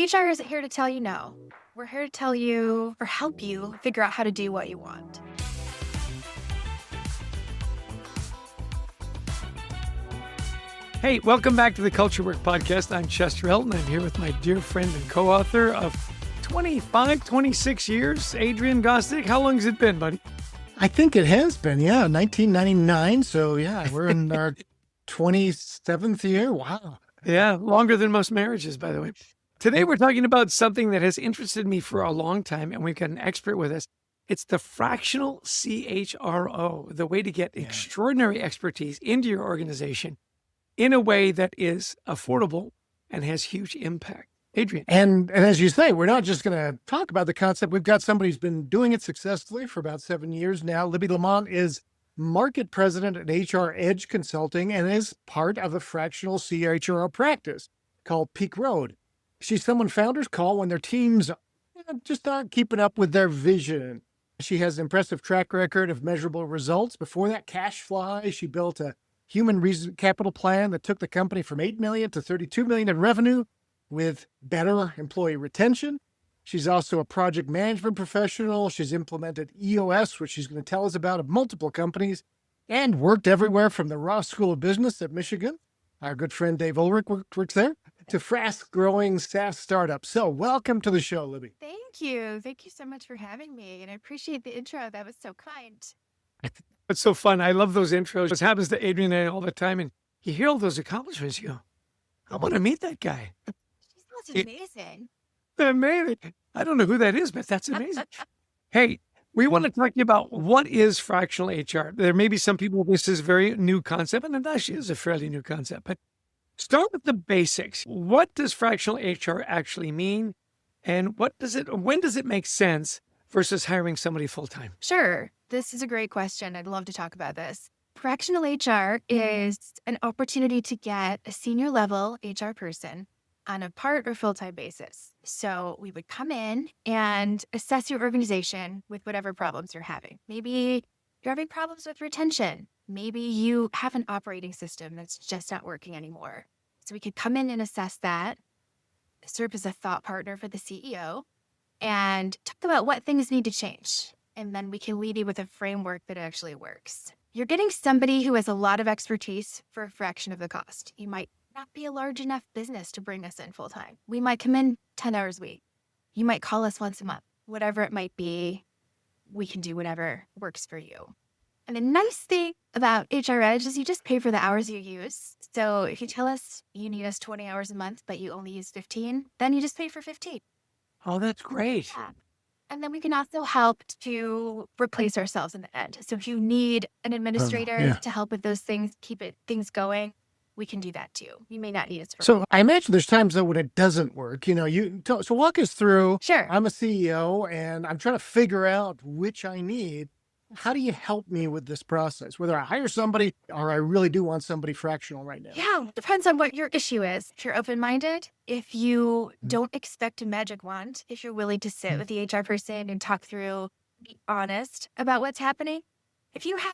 HR isn't here to tell you no. We're here to tell you or help you figure out how to do what you want. Hey, welcome back to the Culture Work Podcast. I'm Chester Elton. I'm here with my dear friend and co-author of 26 years, Adrian Gostick. How long has it been, buddy? I think it has been, 1999. So, we're in our 27th year. Wow. Yeah, longer than most marriages, by the way. Today, we're talking about something that has interested me for a long time, and we've got an expert with us. It's the fractional CHRO, the way to get extraordinary expertise into your organization in a way that is affordable and has huge impact. Adrian. And as you say, we're not just going to talk about the concept. We've got somebody who's been doing it successfully for about 7 years now. Libbie Lamott is market president at HR Edge Consulting and is part of a fractional CHRO practice called Peak Road. She's someone founders call when their teams just aren't keeping up with their vision. She has an impressive track record of measurable results. Before that, Cashfly, she built a human capital plan that took the company from $8 million to $32 million in revenue with better employee retention. She's also a project management professional. She's implemented EOS, which she's going to tell us about, of multiple companies, and worked everywhere from the Ross School of Business at Michigan. Our good friend Dave Ulrich works there, to fast-growing SaaS startups. So welcome to the show, Libbie. Thank you. Thank you so much for having me. And I appreciate the intro. That was so kind. It's so fun. I love those intros. It happens to Adrian and I all the time. And you hear all those accomplishments, you go, I want to meet that guy. She sounds amazing. Amazing. I don't know who that is, but that's amazing. Hey, we want to talk to you about what is fractional HR. There may be some people, this is a very new concept, and it actually is a fairly new concept, but start with the basics. What does fractional HR actually mean? And when does it make sense versus hiring somebody full-time? Sure. This is a great question. I'd love to talk about this. Fractional HR is an opportunity to get a senior level HR person on a part or full-time basis. So we would come in and assess your organization with whatever problems you're having. Maybe you're having problems with retention. Maybe you have an operating system that's just not working anymore. So we could come in and assess that, serve as a thought partner for the CEO, and talk about what things need to change. And then we can lead you with a framework that actually works. You're getting somebody who has a lot of expertise for a fraction of the cost. You might not be a large enough business to bring us in full time. We might come in 10 hours a week. You might call us once a month. Whatever it might be, we can do whatever works for you. And the nice thing about HR Edge is you just pay for the hours you use. So if you tell us you need us 20 hours a month, but you only use 15, then you just pay for 15. Oh, that's great. Yeah. And then we can also help to replace ourselves in the end. So if you need an administrator to help with those things, things going, we can do that too. You may not need us for. So I imagine there's times though when it doesn't work. So walk us through. Sure. I'm a CEO and I'm trying to figure out which I need. How do you help me with this process? Whether I hire somebody or I really do want somebody fractional right now. Yeah, depends on what your issue is. If you're open-minded, if you don't expect a magic wand, if you're willing to sit with the HR person and talk through, be honest about what's happening. If you have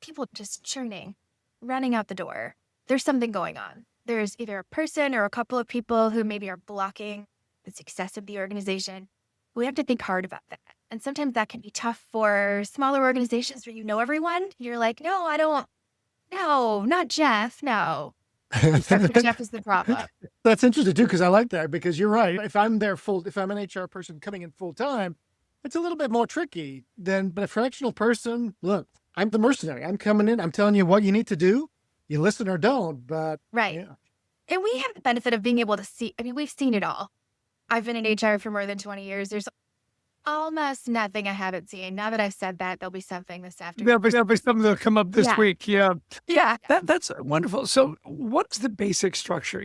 people just churning, running out the door, there's something going on. There's either a person or a couple of people who maybe are blocking the success of the organization. We have to think hard about that. And sometimes that can be tough for smaller organizations where you know everyone. You're like, no, I don't. No, not Jeff. No. Jeff is the problem. That's interesting too, because I like that, because you're right. If I'm an HR person coming in full time, it's a little bit more tricky but a fractional person, look, I'm the mercenary. I'm coming in. I'm telling you what you need to do. You listen or don't, but. Right. Yeah. And we have the benefit of being able to see, we've seen it all. I've been in HR for more than 20 years. There's almost nothing I haven't seen. Now that I've said that, there'll be something this afternoon. There'll be something that'll come up this week. Yeah. Yeah. That's wonderful. So what's the basic structure?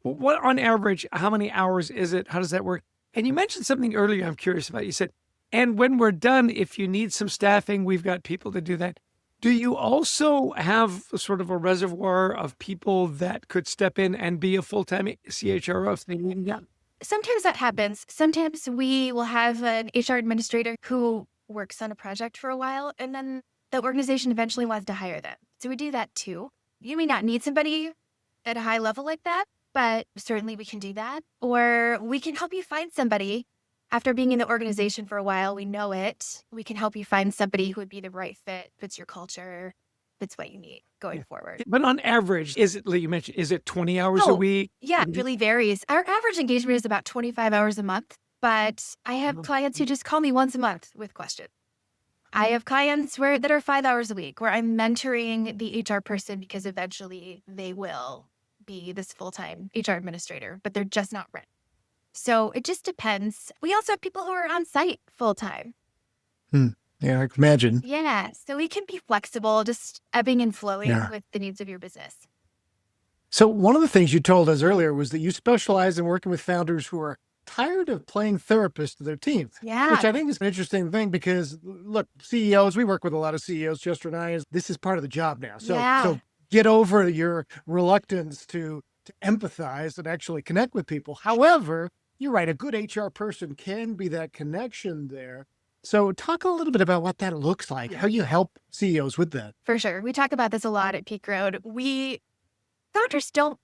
What on average, how many hours is it? How does that work? And you mentioned something earlier I'm curious about. You said, and when we're done, if you need some staffing, we've got people to do that. Do you also have sort of a reservoir of people that could step in and be a full-time CHRO if they need that? Sometimes that happens. Sometimes we will have an HR administrator who works on a project for a while, and then the organization eventually wants to hire them. So we do that too. You may not need somebody at a high level like that, but certainly we can do that. Or we can help you find somebody. After being in the organization for a while, we know it. We can help you find somebody who would be the right fit, fits your culture, fits what you need going forward. But on average, is it, like you mentioned, is it 20 hours a week? Yeah, it really varies. Our average engagement is about 25 hours a month, but I have clients who just call me once a month with questions. I have clients that are 5 hours a week where I'm mentoring the HR person because eventually they will be this full-time HR administrator, but they're just not ready. So it just depends. We also have people who are on site full-time. Yeah, I can imagine. Yeah, so we can be flexible, just ebbing and flowing with the needs of your business. So one of the things you told us earlier was that you specialize in working with founders who are tired of playing therapist to their team. Yeah. Which I think is an interesting thing because, look, CEOs, we work with a lot of CEOs, Chester and I, this is part of the job now. So get over your reluctance to empathize and actually connect with people. However, you're right, a good HR person can be that connection there. So talk a little bit about what that looks like, how you help CEOs with that. For sure. We talk about this a lot at Peak Road. Founders don't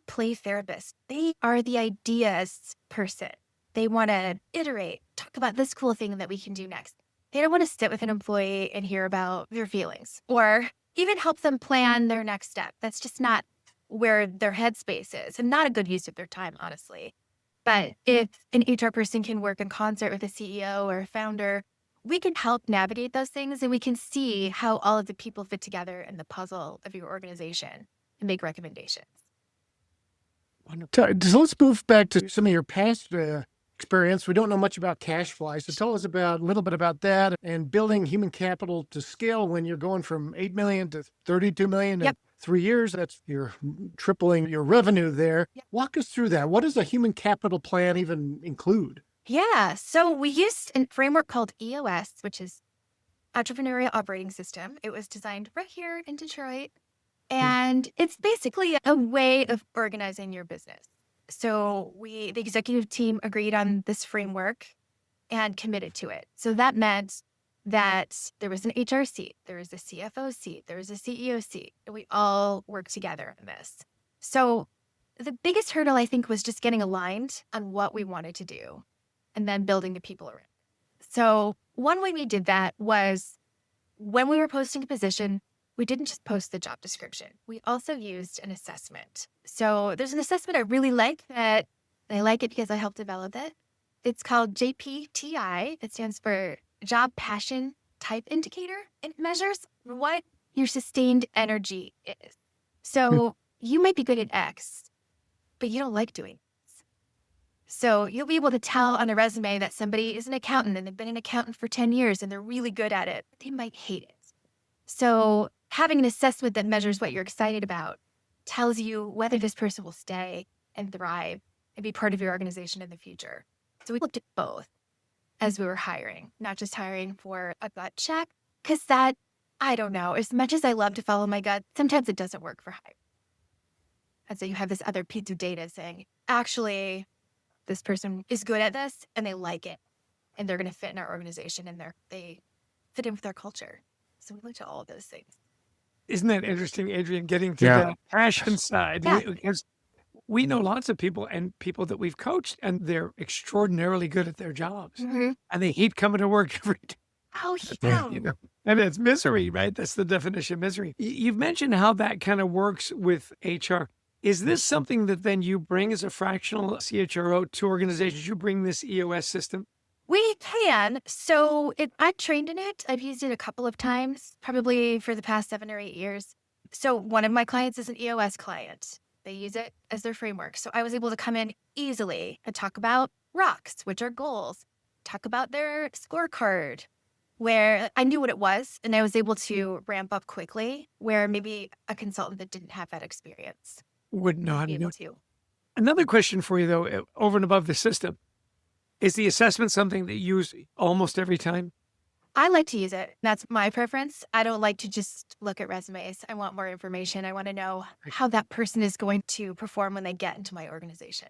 play therapists. They are the ideas person. They want to iterate, talk about this cool thing that we can do next. They don't want to sit with an employee and hear about their feelings or even help them plan their next step. That's just not where their headspace is and not a good use of their time, honestly. But if an HR person can work in concert with a CEO or a founder, we can help navigate those things and we can see how all of the people fit together in the puzzle of your organization and make recommendations. So let's move back to some of your past experience. We don't know much about cash fly. So tell us a little bit about that and building human capital to scale when you're going from 8 million to 32 million in 3 years. You're tripling your revenue there. Yep. Walk us through that. What does a human capital plan even include? Yeah. So we used a framework called EOS, which is Entrepreneurial Operating System. It was designed right here in Detroit. And it's basically a way of organizing your business. So the executive team agreed on this framework and committed to it. So that meant that there was an HR seat, there was a CFO seat, there was a CEO seat, and we all worked together on this. So the biggest hurdle, I think, was just getting aligned on what we wanted to do and then building the people around. So one way we did that was when we were posting a position, we didn't just post the job description. We also used an assessment. So there's an assessment I really like that I like it because I helped develop it. It's called JPTI. It stands for Job Passion Type Indicator. It measures what your sustained energy is. So you might be good at X, but you don't like doing this. So you'll be able to tell on a resume that somebody is an accountant and they've been an accountant for 10 years and they're really good at it. They might hate it. So having an assessment that measures what you're excited about tells you whether this person will stay and thrive and be part of your organization in the future. So we looked at both as we were hiring, not just hiring for a gut check, because that, I don't know, as much as I love to follow my gut, sometimes it doesn't work for hiring. And so you have this other piece of data saying, actually, this person is good at this and they like it and they're going to fit in our organization and they fit in with our culture. So we looked at all of those things. Isn't that interesting, Adrian, getting to the passion side? Yeah. Because we know lots of people and people that we've coached, and they're extraordinarily good at their jobs. Mm-hmm. And they hate coming to work every day. Oh, yeah. You know? And it's misery, right? That's the definition of misery. You've mentioned how that kind of works with HR. Is this something that then you bring as a fractional CHRO to organizations? You bring this EOS system? We can. So I've trained in it. I've used it a couple of times, probably for the past 7 or 8 years. So one of my clients is an EOS client. They use it as their framework. So I was able to come in easily and talk about rocks, which are goals, talk about their scorecard, where I knew what it was and I was able to ramp up quickly, where maybe a consultant that didn't have that experience Wouldn't know how to be do able it. to. Another question for you, though, over and above the system. Is the assessment something that you use almost every time? I like to use it. That's my preference. I don't like to just look at resumes. I want more information. I want to know how that person is going to perform when they get into my organization.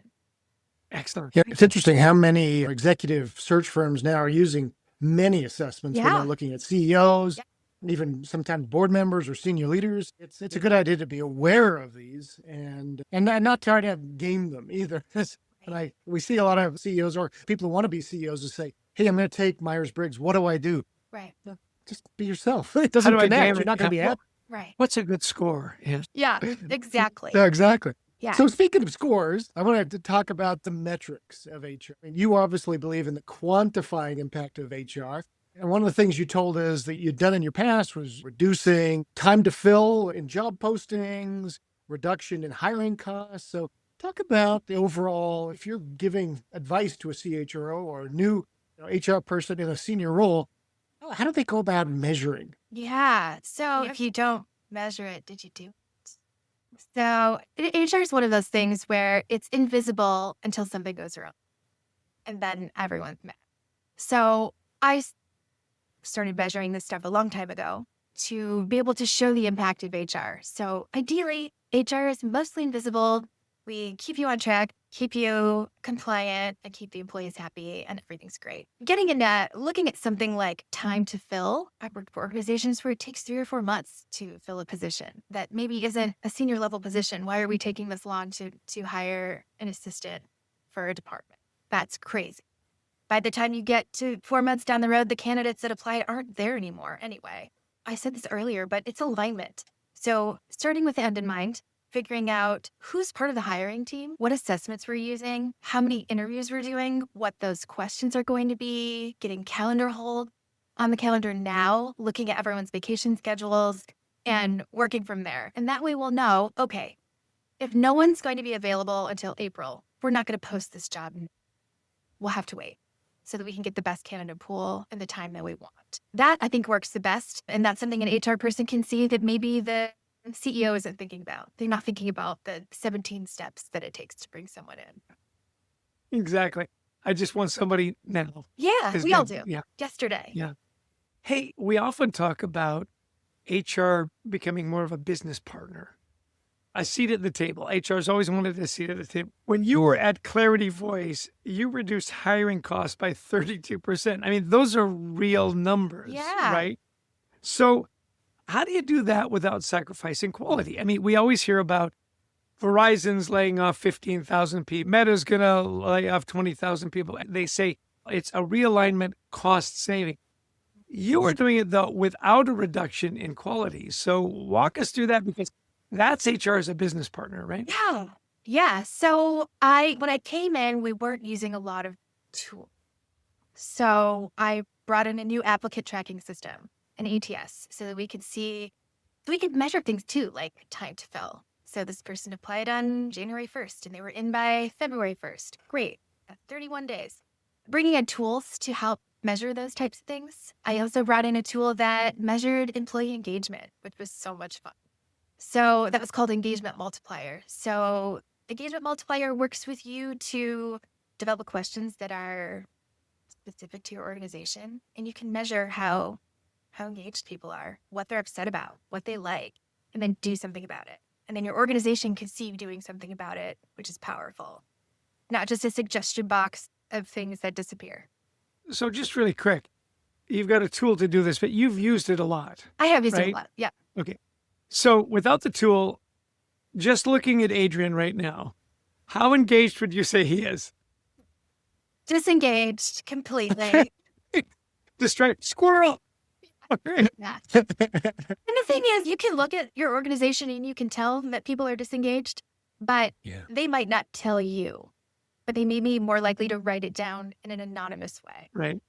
Excellent. Yeah, it's interesting how many executive search firms now are using many assessments when they're looking at CEOs, even sometimes board members or senior leaders. It's a good idea to be aware of these and not try to game them either. And we see a lot of CEOs or people who want to be CEOs who say, hey, I'm going to take Myers-Briggs. What do I do? Right. Just be yourself. It doesn't do I connect. game You're it? not going to be Well, happy. Right. What's a good score? Yeah. Yeah, exactly. Yeah, exactly. Yeah. So speaking of scores, I wanted to talk about the metrics of HR. I mean, you obviously believe in the quantifying impact of HR. And one of the things you told us that you'd done in your past was reducing time to fill in job postings, reduction in hiring costs. So talk about the overall, if you're giving advice to a CHRO or a new HR person in a senior role, how do they go about measuring? Yeah. So if you don't measure it, did you do it? So HR is one of those things where it's invisible until something goes wrong. And then everyone's mad. So I started measuring this stuff a long time ago to be able to show the impact of HR. So ideally, HR is mostly invisible. We keep you on track, keep you compliant, and keep the employees happy, and everything's great. Getting into looking at something like time to fill. I've worked for organizations where it takes 3 or 4 months to fill a position that maybe isn't a senior level position. Why are we taking this long to hire an assistant for a department? That's crazy. By the time you get to 4 months down the road, the candidates that applied aren't there anymore anyway. I said this earlier, but it's alignment. So starting with the end in mind, figuring out who's part of the hiring team, what assessments we're using, how many interviews we're doing, what those questions are going to be, getting calendar hold on the calendar now, looking at everyone's vacation schedules, and working from there. And that way we'll know, okay, if no one's going to be available until April, we're not going to post this job. We'll have to wait so that we can get the best candidate pool in the time that we want. That, I think, works the best. And that's something an HR person can see that maybe the CEO isn't thinking about. They're not thinking about the 17 steps that it takes to bring someone in. Exactly. I just want somebody now. Yeah, we all do. Yeah. Yesterday. Yeah. Hey, we often talk about HR becoming more of a business partner. A seat at the table. HR's always wanted a seat at the table. When you were at Clarity Voice, you reduced hiring costs by 32%. I mean, those are real numbers, Yeah. right? So how do you do that without sacrificing quality? I mean, we always hear about Verizon's laying off 15,000 people. Meta's going to lay off 20,000 people. They say it's a realignment cost saving. You are doing it, though, without a reduction in quality. So walk us through that, because that's HR as a business partner, right? Yeah. Yeah. So when I came in, we weren't using a lot of tools. So I brought in a new applicant tracking system, an ATS, so that we could measure things too, like time to fill. So this person applied on January 1st and they were in by February 1st. Great. That's 31 days. Bringing in tools to help measure those types of things. I also brought in a tool that measured employee engagement, which was so much fun. So that was called Engagement Multiplier. So Engagement Multiplier works with you to develop questions that are specific to your organization, and you can measure how engaged people are, what they're upset about, what they like, and then do something about it. And then your organization can see you doing something about it, which is powerful. Not just a suggestion box of things that disappear. So just really quick, you've got a tool to do this, but you've used it a lot. I have used it right? a lot. Yeah. Okay. So without the tool, just looking at Adrian right now, how engaged would you say he is? Disengaged completely. Distracted. Squirrel. Okay. Yeah. And the thing is, you can look at your organization and you can tell that people are disengaged, but they might not tell you. But they may be more likely to write it down in an anonymous way. Right.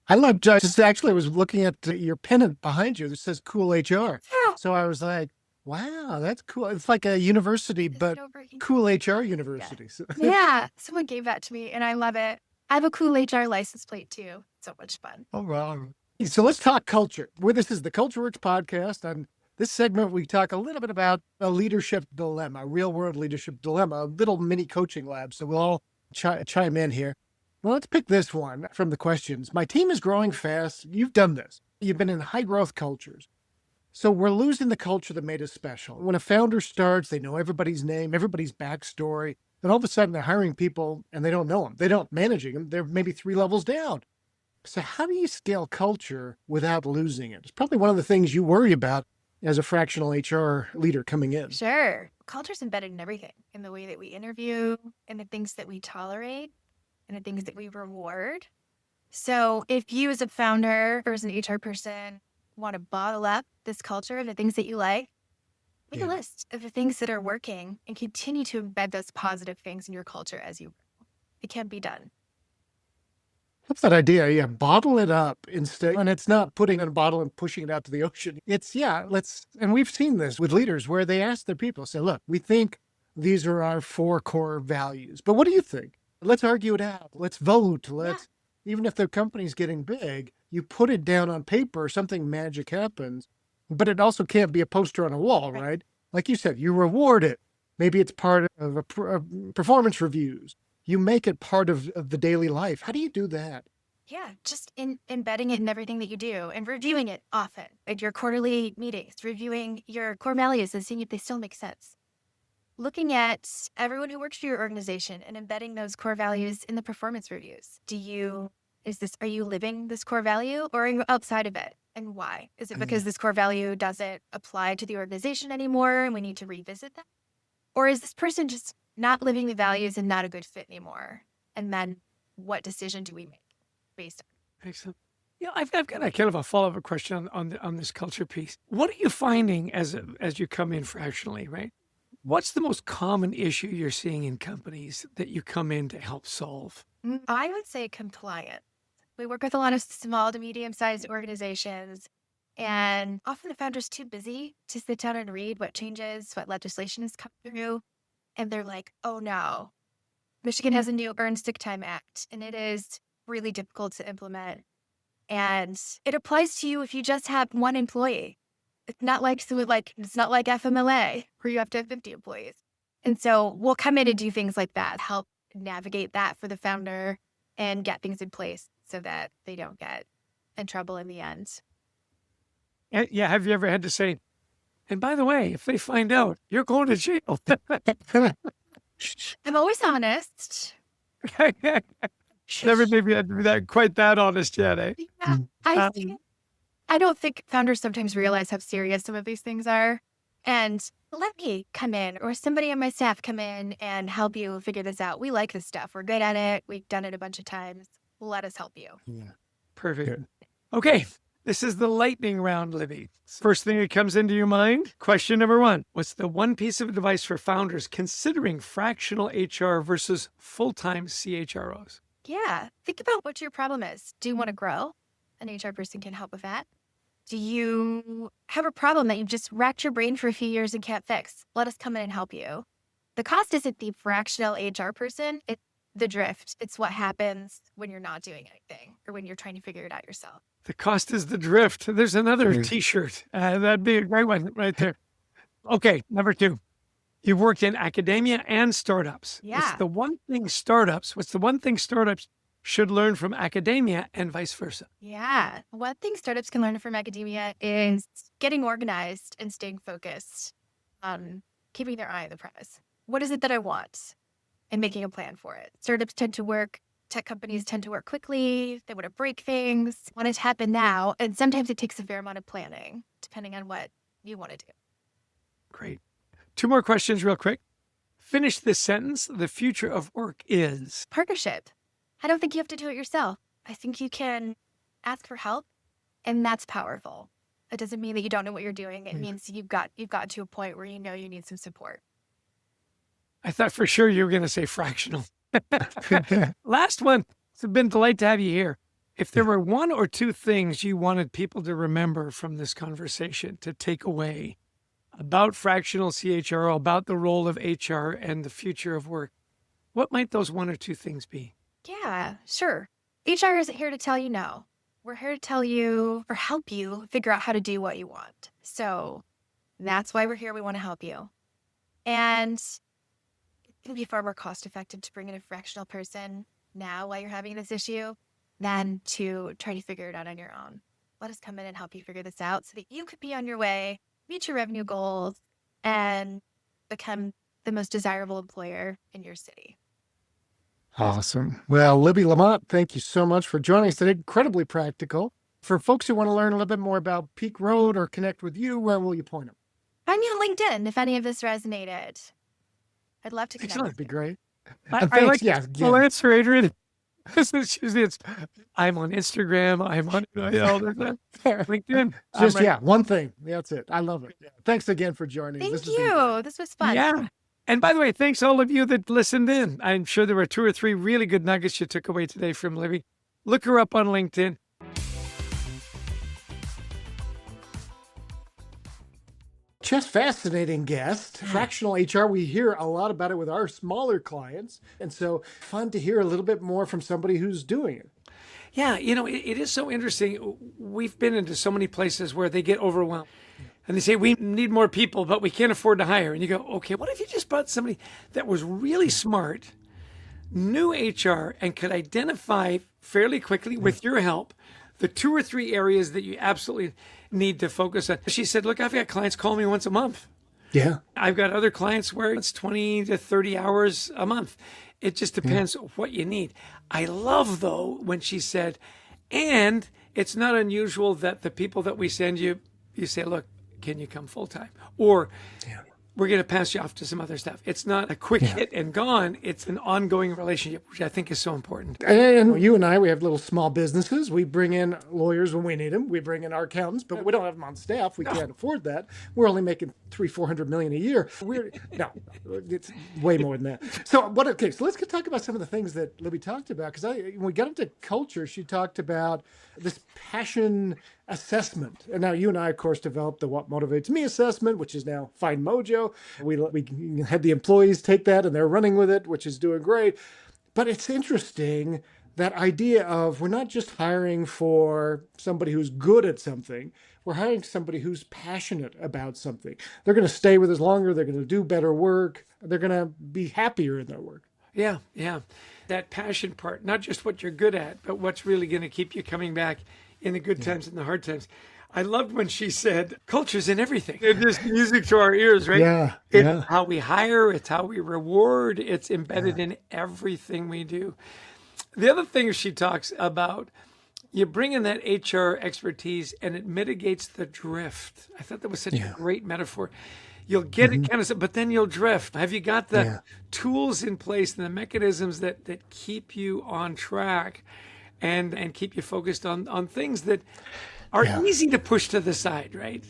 I love just actually I was looking at your pennant behind you that says cool HR. So I was like, wow, that's cool. It's like a university, but cool HR university. Yeah. Yeah. Someone gave that to me and I love it. I have a cool HR license plate too. So much fun. Oh, wow. So let's talk culture. This is the Culture Works podcast. On this segment, we talk a little bit about a leadership dilemma, a real world leadership dilemma, a little mini coaching lab. So we'll all chime in here. Well, let's pick this one from the questions. My team is growing fast. You've done this. You've been in high growth cultures. So we're losing the culture that made us special. When a founder starts, they know everybody's name, everybody's backstory. Then all of a sudden they're hiring people and they don't know them. They don't managing them. They're maybe 3 levels down. So how do you scale culture without losing it? It's probably one of the things you worry about as a fractional HR leader coming in. Sure. Culture's embedded in everything, in the way that we interview, in the things that we tolerate, in the things that we reward. So if you as a founder or as an HR person want to bottle up this culture, the things that you like, make a Yeah. list of the things that are working and continue to embed those positive things in your culture as you grow. It can be done. What's that idea? Yeah, bottle it up instead. And it's not putting it in a bottle and pushing it out to the ocean. It's, yeah, and we've seen this with leaders where they ask their people, say, look, we think these are our 4 core values, but what do you think? Let's argue it out. Let's vote. Even if the company's getting big, you put it down on paper, something magic happens, but it also can't be a poster on a wall, right? Like you said, you reward it. Maybe it's part of performance reviews. You make it part of the daily life. How do you do that? Yeah, just embedding it in everything that you do and reviewing it often at your quarterly meetings, reviewing your core values and seeing if they still make sense. Looking at everyone who works for your organization and embedding those core values in the performance reviews. Are you living this core value or are you outside of it? And why? Is it because this core value doesn't apply to the organization anymore and we need to revisit that? Or is this person just not living the values and not a good fit anymore? And then what decision do we make based on? Excellent. Yeah, I've got a kind of a follow-up question on this culture piece. What are you finding as you come in fractionally, right? What's the most common issue you're seeing in companies that you come in to help solve? I would say compliance. We work with a lot of small to medium-sized organizations, and often the founder's too busy to sit down and read what changes, what legislation has come through. And they're like, oh no, Michigan has a new Earned Sick Time Act, and it is really difficult to implement. And it applies to you if you just have one employee. It's not like FMLA where you have to have 50 employees. And so we'll come in and do things like that, help navigate that for the founder and get things in place so that they don't get in trouble in the end. Yeah, have you ever had to say, and by the way, if they find out, you're going to jail? I'm always honest. Never maybe had to be quite that honest yet, eh? Yeah, I don't think founders sometimes realize how serious some of these things are. And let me come in or somebody on my staff come in and help you figure this out. We like this stuff. We're good at it. We've done it a bunch of times. Let us help you. Yeah. Perfect. Good. Okay, this is the lightning round, Libbie. First thing that comes into your mind, question number 1. What's the one piece of advice for founders considering fractional HR versus full-time CHROs? Yeah, think about what your problem is. Do you want to grow? An HR person can help with that. Do you have a problem that you've just racked your brain for a few years and can't fix? Let us come in and help you. The cost isn't the fractional HR person, it's the drift. It's what happens when you're not doing anything or when you're trying to figure it out yourself. The cost is the drift. There's another T-shirt. That'd be a great one right there. Okay, number 2. You've worked in academia and startups. Yeah. What's the one thing startups should learn from academia and vice versa? Yeah. One thing startups can learn from academia is getting organized and staying focused on keeping their eye on the prize. What is it that I want? And making a plan for it. Tech companies tend to work quickly. They want to break things, want it to happen now. And sometimes it takes a fair amount of planning, depending on what you want to do. Great. 2 more questions real quick. Finish this sentence. The future of work is... Partnership. I don't think you have to do it yourself. I think you can ask for help, and that's powerful. It doesn't mean that you don't know what you're doing. It means you've got to a point where you know you need some support. I thought for sure you were going to say fractional. Last one. It's been a delight to have you here. If there were 1 or 2 things you wanted people to remember from this conversation, to take away about fractional CHRO, about the role of HR and the future of work, what might those 1 or 2 things be? Yeah, sure. HR isn't here to tell you no. We're here to tell you or help you figure out how to do what you want. So that's why we're here. We want to help you. And it can be far more cost effective to bring in a fractional person now while you're having this issue than to try to figure it out on your own. Let us come in and help you figure this out so that you could be on your way, meet your revenue goals, and become the most desirable employer in your city. Awesome. Well, Libbie Lamott, thank you so much for joining us today. Incredibly practical. For folks who want to learn a little bit more about Peak Road or connect with you, where will you point them? I'm on LinkedIn if any of this resonated. I'd love to connect. Excellent. That'd be great. I And thanks, like yeah, full again. answer, Adrian. I'm on Instagram. I'm on all the LinkedIn. Just, one thing. That's it. I love it. Yeah. Thanks again for joining. Thank This has been great. you. This was fun. Yeah. And by the way, thanks all of you that listened in. I'm sure there were 2 or 3 really good nuggets you took away today from Libbie. Look her up on LinkedIn. Just fascinating guest. Fractional HR, we hear a lot about it with our smaller clients. And so fun to hear a little bit more from somebody who's doing it. Yeah, it is so interesting. We've been into so many places where they get overwhelmed. And they say, we need more people, but we can't afford to hire. And you go, okay, what if you just brought somebody that was really smart, knew HR, and could identify fairly quickly with your help the 2 or 3 areas that you absolutely need to focus on. She said, look, I've got clients call me once a month. Yeah. I've got other clients where it's 20 to 30 hours a month. It just depends what you need. I love, though, when she said, and it's not unusual that the people that we send you, you say, look, can you come full time? Or we're going to pass you off to some other stuff. It's not a quick hit and gone. It's an ongoing relationship, which I think is so important. And you and I, we have little small businesses. We bring in lawyers when we need them. We bring in our accountants, but we don't have them on staff. We can't afford that. We're only making $300-400 million a year. No, it's way more than that. So so let's talk about some of the things that Libbie talked about. Because when we got into culture, she talked about this passion assessment. And now you and I, of course, developed the What Motivates Me assessment, which is now Find Mojo. We had the employees take that and they're running with it, which is doing great. But it's interesting, that idea of we're not just hiring for somebody who's good at something. We're hiring somebody who's passionate about something. They're going to stay with us longer. They're going to do better work. They're going to be happier in their work. Yeah. That passion part, not just what you're good at, but what's really going to keep you coming back in the good times and the hard times. I loved when she said, culture's in everything. It's just music to our ears, right? It's how we hire. It's how we reward. It's embedded in everything we do. The other thing she talks about, you bring in that HR expertise and it mitigates the drift. I thought that was such a great metaphor. You'll get it kind of, but then you'll drift. Have you got the tools in place and the mechanisms that keep you on track and keep you focused on things that are easy to push to the side, right?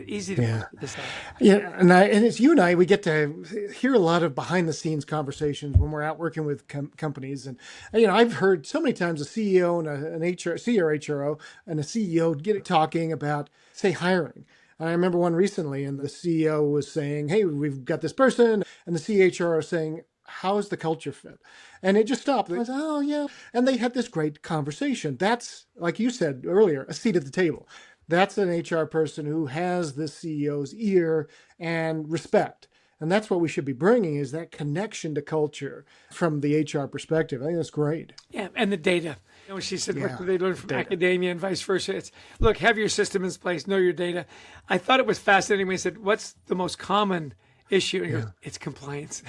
Easy to push to the side. Yeah, and it's you and I, we get to hear a lot of behind the scenes conversations when we're out working with companies. And, I've heard so many times a CEO and an CHRO and a CEO get talking about, say, hiring. And I remember one recently, and the CEO was saying, hey, we've got this person, and the CHRO saying, how's the culture fit? And it just stopped. I was, oh, yeah. And they had this great conversation. That's, like you said earlier, a seat at the table. That's an HR person who has the CEO's ear and respect. And that's what we should be bringing, is that connection to culture from the HR perspective. I think that's great. Yeah, and the data. She said, what do they learn from academia and vice versa? It's, look, have your system in place, know your data. I thought it was fascinating when he said, what's the most common issue? And he goes, it's compliance.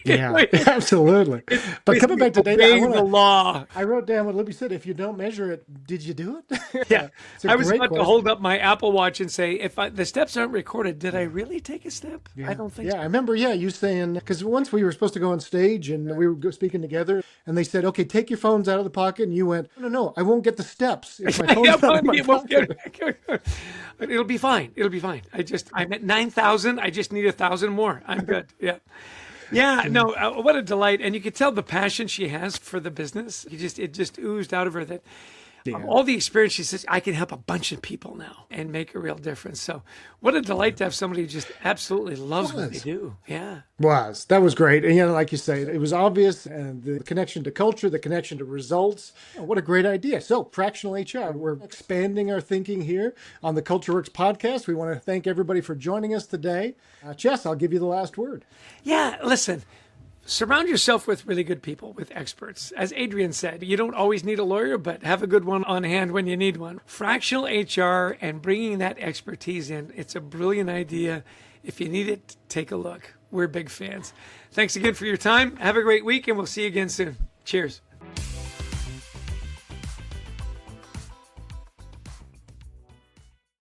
Absolutely. But coming back to data, the law. I wrote down what Libbie said. If you don't measure it, did you do it? Yeah. I was about to hold up my Apple Watch and say, if the steps aren't recorded, did I really take a step? I don't think so. I remember, you saying, because once we were supposed to go on stage and we were speaking together and they said, okay, take your phones out of the pocket. And you went, no, I won't get the steps if my phone's not in my pocket. It'll be fine. I'm at 9,000. I just need 1,000 more. I'm good. Yeah, no, what a delight. And you could tell the passion she has for the business. It just oozed out of her that all the experience, she says, I can help a bunch of people now and make a real difference. So what a delight to have somebody who just absolutely loves what they do. Yeah. That was great. And like you say, it was obvious, and the connection to culture, the connection to results. What a great idea. So Fractional HR, we're expanding our thinking here on the Culture Works podcast. We want to thank everybody for joining us today. Chess, I'll give you the last word. Yeah, listen. Surround yourself with really good people, with experts. As Adrian said, you don't always need a lawyer, but have a good one on hand when you need one. Fractional HR and bringing that expertise in, it's a brilliant idea. If you need it, take a look. We're big fans. Thanks again for your time. Have a great week, and we'll see you again soon. Cheers.